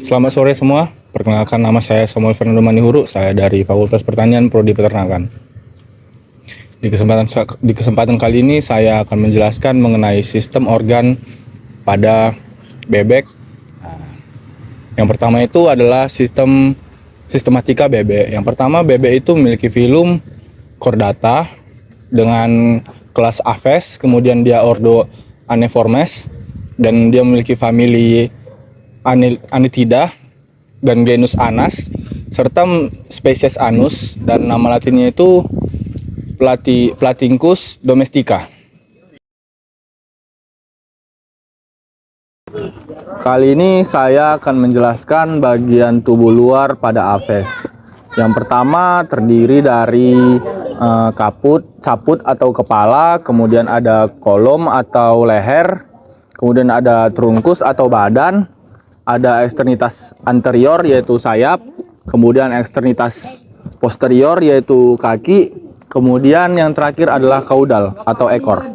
Selamat sore semua. Perkenalkan, nama saya Samuel Fernando Manihuru. Saya dari Fakultas Pertanian Prodi Peternakan. Di kesempatan kali ini saya akan menjelaskan mengenai sistem organ pada bebek. Yang pertama itu adalah sistematika bebek. Yang pertama, bebek itu memiliki filum chordata dengan kelas Aves, kemudian dia ordo Aneformes, dan dia memiliki famili Anetida dan genus Anas, serta spesies Anus, dan nama latinnya itu Platincus domestica. Kali ini saya akan menjelaskan bagian tubuh luar pada Aves. Yang pertama terdiri dari caput atau kepala, kemudian ada kolom atau leher, kemudian ada trunkus atau badan, ada eksternitas anterior yaitu sayap, kemudian eksternitas posterior yaitu kaki, kemudian yang terakhir adalah kaudal atau ekor.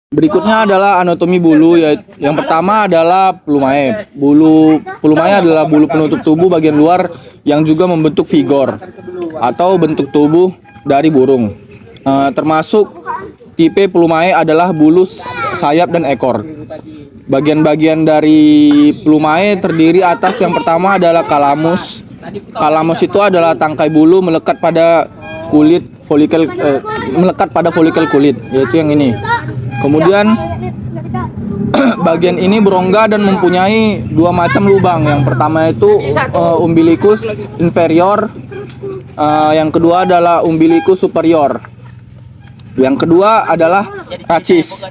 Berikutnya adalah anatomi bulu. Yang pertama adalah plumae. Plumae adalah bulu penutup tubuh bagian luar yang juga membentuk figor atau bentuk tubuh dari burung. Termasuk tipe plumae adalah bulu, sayap, dan ekor. Bagian-bagian dari plumae terdiri atas, yang pertama adalah kalamus. Kalamus itu adalah tangkai bulu melekat pada kulit folikel kulit, yaitu yang ini. Kemudian bagian ini berongga dan mempunyai dua macam lubang. Yang pertama itu umbilicus inferior, yang kedua adalah umbilicus superior. Yang kedua adalah racis,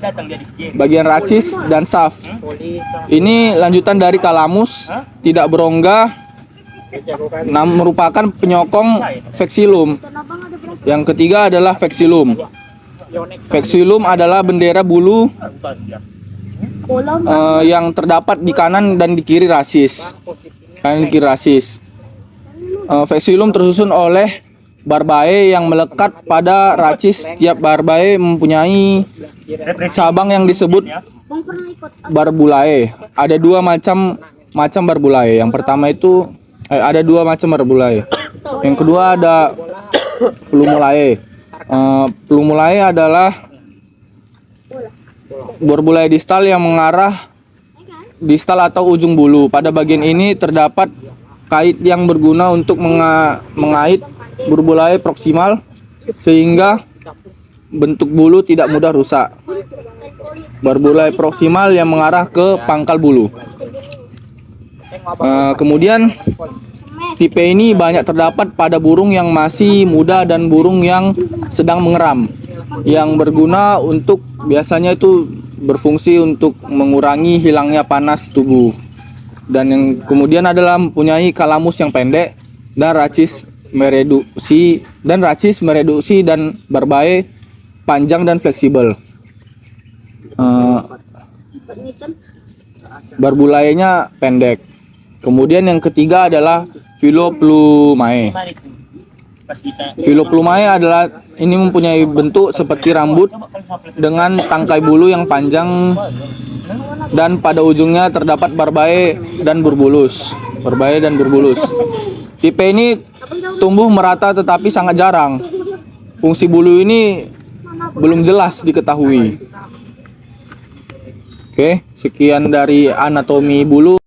bagian racis dan shaft. Ini lanjutan dari kalamus, tidak berongga, merupakan penyokong vexillum. Yang ketiga adalah vexillum. Vexillum adalah bendera bulu yang terdapat di kanan dan di kiri rasis. Vexillum tersusun oleh barbae yang melekat pada racis. Tiap barbae mempunyai cabang yang disebut barbulae. Ada dua macam barbulae. Yang pertama itu ada dua macam barbulae. Yang kedua ada plumulae. Plumulae adalah barbulae distal yang mengarah distal atau ujung bulu. Pada bagian ini terdapat kait yang berguna untuk mengait barbulae proksimal sehingga bentuk bulu tidak mudah rusak. Barbulae proksimal yang mengarah ke pangkal bulu. Kemudian tipe ini banyak terdapat pada burung yang masih muda dan burung yang sedang mengeram, yang berguna untuk, biasanya itu berfungsi untuk mengurangi hilangnya panas tubuh. Dan yang kemudian adalah mempunyai kalamus yang pendek dan racis mereduksi dan barbae panjang dan fleksibel. Barbulaenya pendek. Kemudian yang ketiga adalah Filoplumae. Filoplumae adalah ini mempunyai bentuk seperti rambut dengan tangkai bulu yang panjang dan pada ujungnya terdapat barbae dan burbulus. Tipe ini tumbuh merata tetapi sangat jarang. Fungsi bulu ini belum jelas diketahui. Oke, sekian dari anatomi bulu.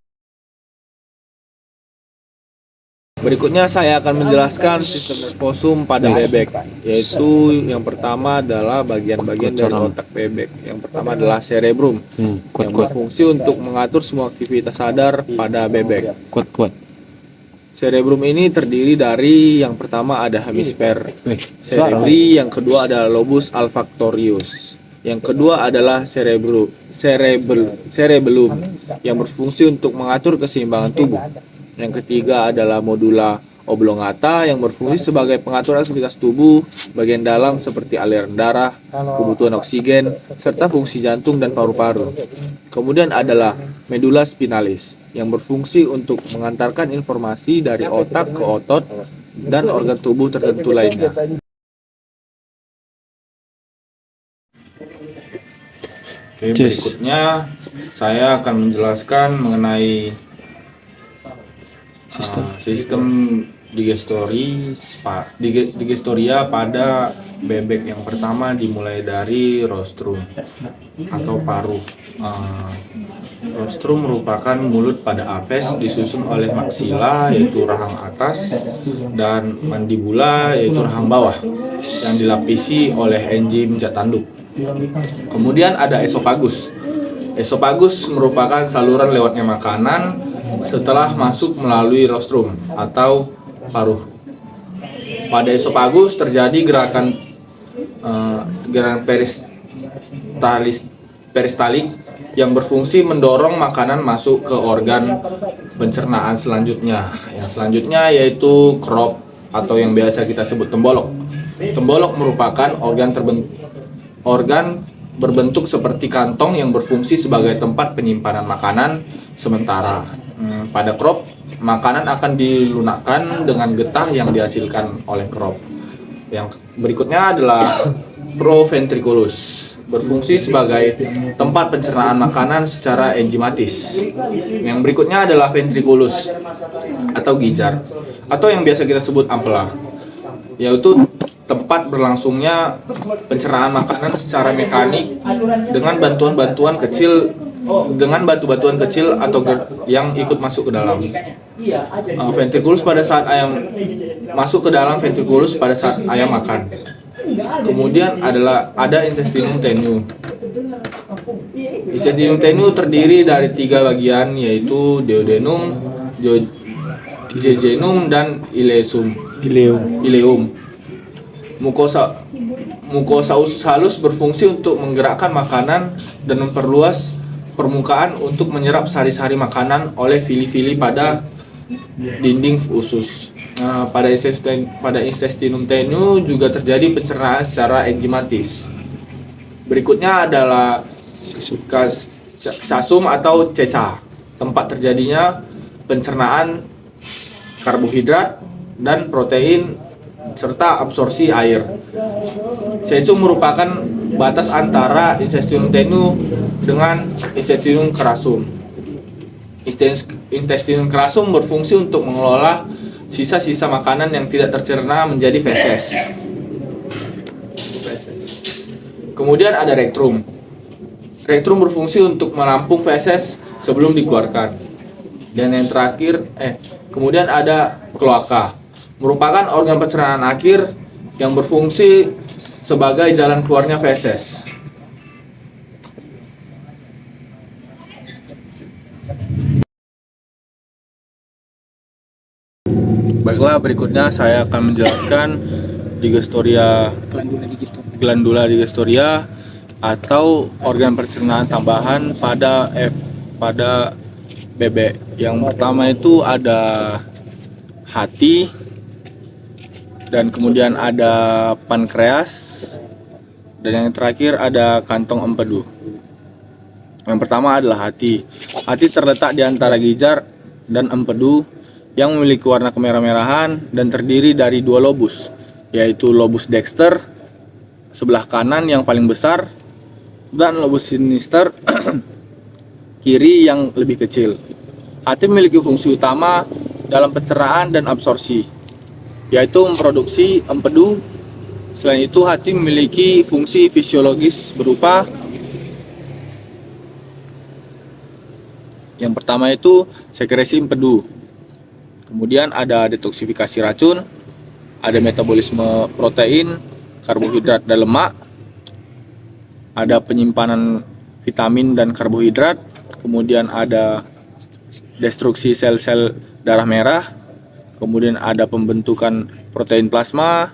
Berikutnya saya akan menjelaskan sistem nervosum pada bebek, yaitu yang pertama adalah bagian-bagian dari otak bebek. Yang pertama adalah cerebrum, yang berfungsi untuk mengatur semua aktivitas sadar pada bebek. Cerebrum ini terdiri dari, yang pertama ada hemisfer cerebri, yang kedua adalah lobus olfactorius, yang kedua adalah cerebellum, yang berfungsi untuk mengatur keseimbangan tubuh. Yang ketiga adalah modula oblongata yang berfungsi sebagai pengatur aktivitas tubuh bagian dalam seperti aliran darah, kebutuhan oksigen, serta fungsi jantung dan paru-paru. Kemudian adalah medula spinalis yang berfungsi untuk mengantarkan informasi dari otak ke otot dan organ tubuh tertentu lainnya. Oke, berikutnya saya akan menjelaskan mengenai sistem digestoria pada bebek. Yang pertama dimulai dari rostrum atau paruh. Rostrum merupakan mulut pada aves disusun oleh maksila yaitu rahang atas dan mandibula yaitu rahang bawah yang dilapisi oleh enzim zat tanduk. Kemudian ada esofagus. Esofagus merupakan saluran lewatnya makanan setelah masuk melalui rostrum atau paruh. Pada esofagus terjadi gerakan peristalik yang berfungsi mendorong makanan masuk ke organ pencernaan selanjutnya. Yang selanjutnya yaitu crop atau yang biasa kita sebut tembolok. Tembolok merupakan organ berbentuk seperti kantong yang berfungsi sebagai tempat penyimpanan makanan sementara. Pada crop, makanan akan dilunakkan dengan getah yang dihasilkan oleh crop. Yang berikutnya adalah proventriculus, berfungsi sebagai tempat pencernaan makanan secara enzimatis. Yang berikutnya adalah ventriculus atau gijar, atau yang biasa kita sebut ampela, yaitu tempat berlangsungnya pencernaan makanan secara mekanik dengan batu-batuan kecil atau yang ikut masuk ke dalam. Ventriculus pada saat ayam masuk ke dalam ventriculus pada saat ayam makan. Kemudian ada intestinum tenue. Intestinum tenue terdiri dari 3 bagian yaitu duodenum, jejunum dan ileum. Mukosa usus halus berfungsi untuk menggerakkan makanan dan memperluas permukaan untuk menyerap sari-sari makanan oleh fili-fili pada dinding usus. Pada intestinum tenue juga terjadi pencernaan secara enzimatis. Berikutnya adalah casum atau ceca, tempat terjadinya pencernaan karbohidrat dan protein serta absorpsi air. Cecum merupakan batas antara intestinum tenue dengan intestinum crassum. Intestinum crassum berfungsi untuk mengelola sisa-sisa makanan yang tidak tercerna menjadi feses. Kemudian ada rektum. Rektum berfungsi untuk menampung feses sebelum dikeluarkan. Dan yang terakhir, kemudian ada kloaka, merupakan organ pencernaan akhir yang berfungsi sebagai jalan keluarnya feses. Baiklah, berikutnya saya akan menjelaskan glandula digestoria atau organ pencernaan tambahan pada bebek. Yang pertama itu ada hati, dan kemudian ada pankreas, dan yang terakhir ada kantong empedu. Yang pertama adalah hati. Hati terletak di antara gijar dan empedu yang memiliki warna kemerah-merahan dan terdiri dari 2 lobus, yaitu lobus dexter sebelah kanan yang paling besar dan lobus sinister kiri yang lebih kecil. Hati memiliki fungsi utama dalam pencernaan dan absorpsi, yaitu memproduksi empedu. Selain itu, hati memiliki fungsi fisiologis berupa yang pertama itu sekresi empedu. Kemudian ada detoksifikasi racun, ada metabolisme protein, karbohidrat dan lemak, ada penyimpanan vitamin dan karbohidrat, kemudian ada destruksi sel-sel darah merah, kemudian ada pembentukan protein plasma,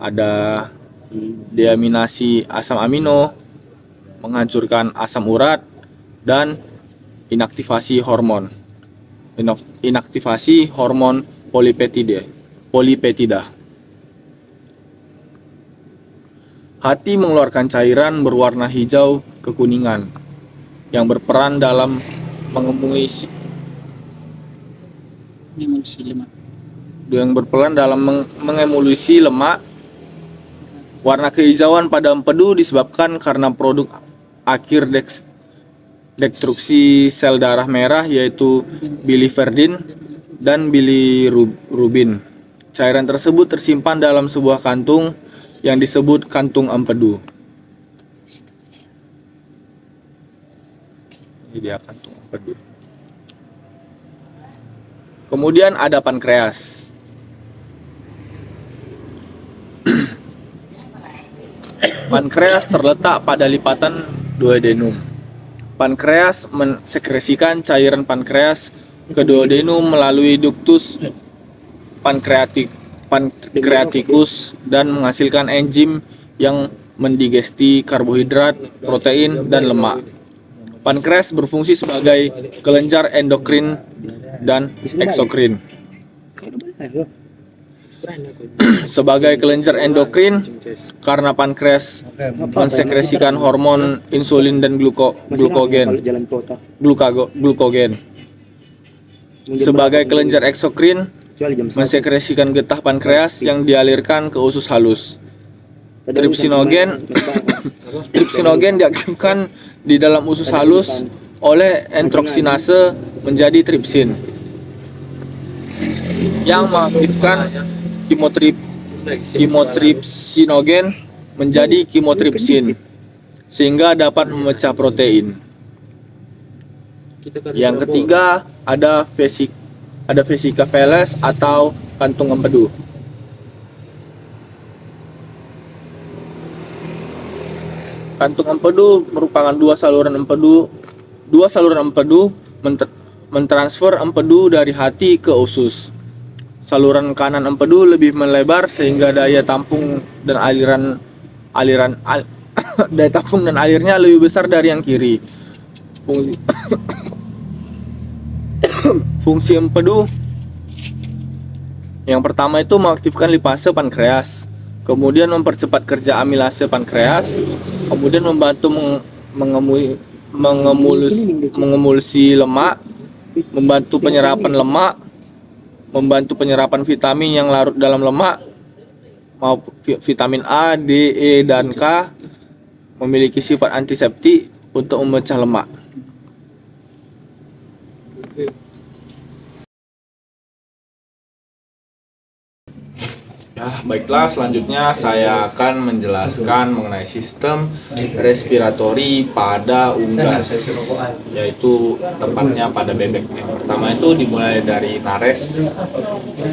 ada deaminasi asam amino, menghancurkan asam urat, dan inaktivasi hormon polipeptida. Hati mengeluarkan cairan berwarna hijau kekuningan yang berperan dalam mengemulsi lemak. Warna kehijauan pada empedu disebabkan karena produk akhir destruksi sel darah merah, yaitu biliverdin dan bilirubin. Cairan tersebut tersimpan dalam sebuah kantung yang disebut kantung empedu. Ini dia kantung empedu. Kemudian ada pankreas. Pankreas terletak pada lipatan duodenum. Pankreas mensekresikan cairan pankreas ke duodenum melalui ductus pankreatikus dan menghasilkan enzim yang mendigesti karbohidrat, protein, dan lemak. Pankreas berfungsi sebagai kelenjar endokrin dan eksokrin. Sebagai kelenjar endokrin, karena pankreas mensekresikan hormon insulin dan glukogen. Sebagai kelenjar eksokrin, mensekresikan getah pankreas yang dialirkan ke usus halus. Tripsinogen diaktifkan di dalam usus halus oleh entroksinase menjadi tripsin yang mengaktifkan kimotripsinogen menjadi kimotripsin sehingga dapat memecah protein. Yang ketiga ada vesika veles atau kantung empedu. Kantung empedu merupakan dua saluran empedu mentransfer empedu dari hati ke usus. Saluran kanan empedu lebih melebar sehingga daya tampung dan alirnya lebih besar dari yang kiri. Fungsi empedu yang pertama itu mengaktifkan lipase pankreas, kemudian mempercepat kerja amilase pankreas, kemudian membantu mengemulsi lemak, membantu penyerapan lemak, membantu penyerapan vitamin yang larut dalam lemak, maupun vitamin A, D, E, dan K, memiliki sifat antiseptik untuk memecah lemak. Ya, baiklah, selanjutnya saya akan menjelaskan mengenai sistem respiratori pada unggas, yaitu tepatnya pada bebek. Yang pertama itu dimulai dari nares.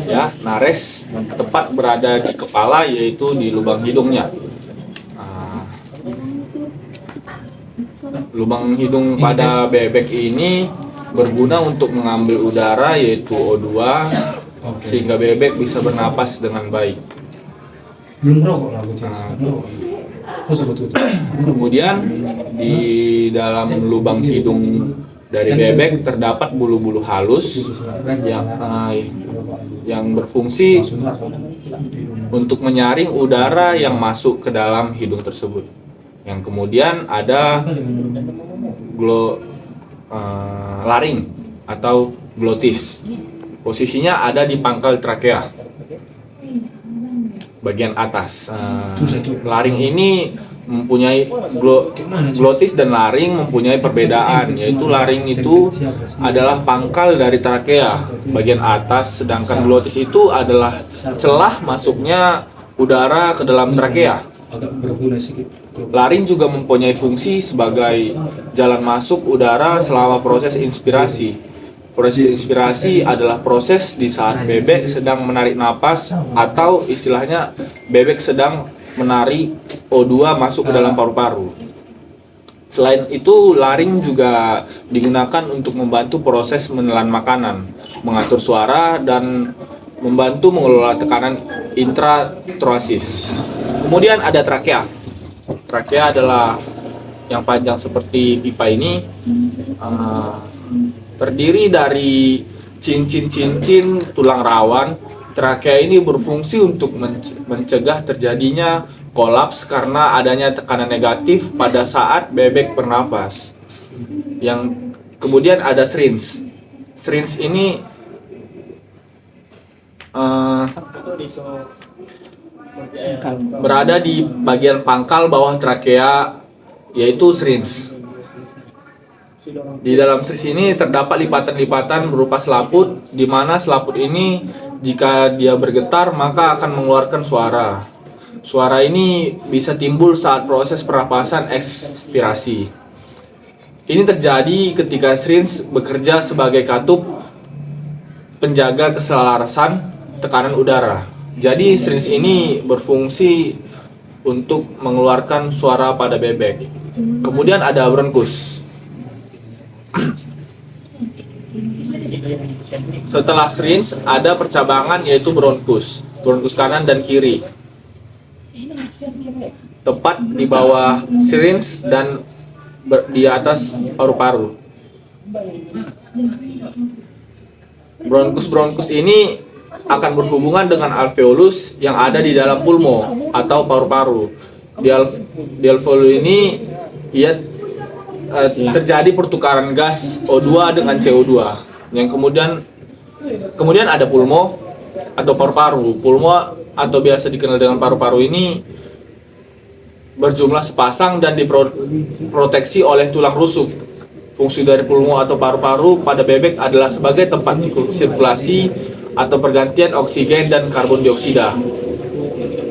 Ya, nares tepat berada di kepala, yaitu di lubang hidungnya. Lubang hidung pada bebek ini berguna untuk mengambil udara, yaitu O2, sehingga bebek bisa bernapas dengan baik. Kemudian di dalam lubang hidung dari bebek terdapat bulu-bulu halus yang berfungsi untuk menyaring udara yang masuk ke dalam hidung tersebut. Yang kemudian ada laring atau glotis. Posisinya ada di pangkal trakea bagian atas. Laring ini mempunyai glotis dan laring mempunyai perbedaan, yaitu laring itu adalah pangkal dari trakea bagian atas, sedangkan glotis itu adalah celah masuknya udara ke dalam trakea. Laring juga mempunyai fungsi sebagai jalan masuk udara selama proses inspirasi. Proses inspirasi adalah proses di saat bebek sedang menarik napas, atau istilahnya bebek sedang menarik O2 masuk ke dalam paru-paru. Selain itu, laring juga digunakan untuk membantu proses menelan makanan, mengatur suara, dan membantu mengelola tekanan intratroasis. Kemudian ada trakea. Trakea adalah yang panjang seperti pipa ini, terdiri dari cincin-cincin tulang rawan. Trakea ini berfungsi untuk mencegah terjadinya kolaps karena adanya tekanan negatif pada saat bebek bernapas. Yang kemudian ada syringe. Syringe ini berada di bagian pangkal bawah trakea yaitu syringe. Di dalam syringe ini terdapat lipatan-lipatan berupa selaput, di mana selaput ini jika dia bergetar maka akan mengeluarkan suara. Suara ini bisa timbul saat proses pernapasan ekspirasi. Ini terjadi ketika syringe bekerja sebagai katup penjaga keselarasan tekanan udara. Jadi syringe ini berfungsi untuk mengeluarkan suara pada bebek. Kemudian ada bronkus. Setelah syringe ada percabangan yaitu bronkus. Bronkus kanan dan kiri. Tepat di bawah syringe dan di atas paru-paru. Bronkus ini akan berhubungan dengan alveolus yang ada di dalam pulmo atau paru-paru. Di alveolus ini terjadi pertukaran gas O2 dengan CO2. Yang kemudian ada pulmo atau paru-paru. Pulmo atau biasa dikenal dengan paru-paru ini berjumlah sepasang dan diproteksi oleh tulang rusuk. Fungsi dari pulmo atau paru-paru pada bebek adalah sebagai tempat sirkulasi atau pergantian oksigen dan karbon dioksida.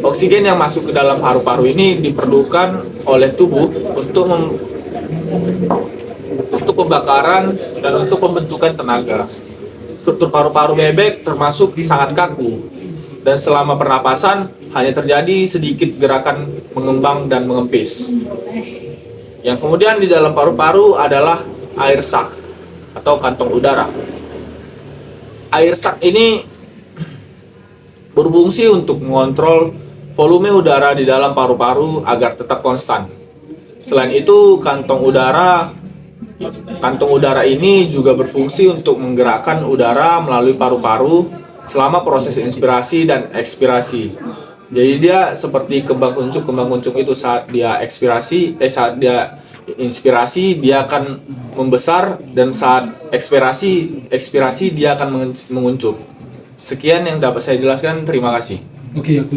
Oksigen yang masuk ke dalam paru-paru ini diperlukan oleh tubuh untuk pembakaran dan untuk pembentukan tenaga. Struktur paru-paru bebek termasuk sangat kaku, dan selama pernapasan hanya terjadi sedikit gerakan mengembang dan mengempis. Yang kemudian di dalam paru-paru adalah air sak atau kantong udara. Air sak ini berfungsi untuk mengontrol volume udara di dalam paru-paru agar tetap konstan. Selain itu, kantong udara ini juga berfungsi untuk menggerakkan udara melalui paru-paru selama proses inspirasi dan ekspirasi. Jadi dia seperti kembang kuncung itu saat dia inspirasi dia akan membesar, dan saat ekspirasi dia akan menguncup. Sekian yang dapat saya jelaskan, terima kasih. Oke, aku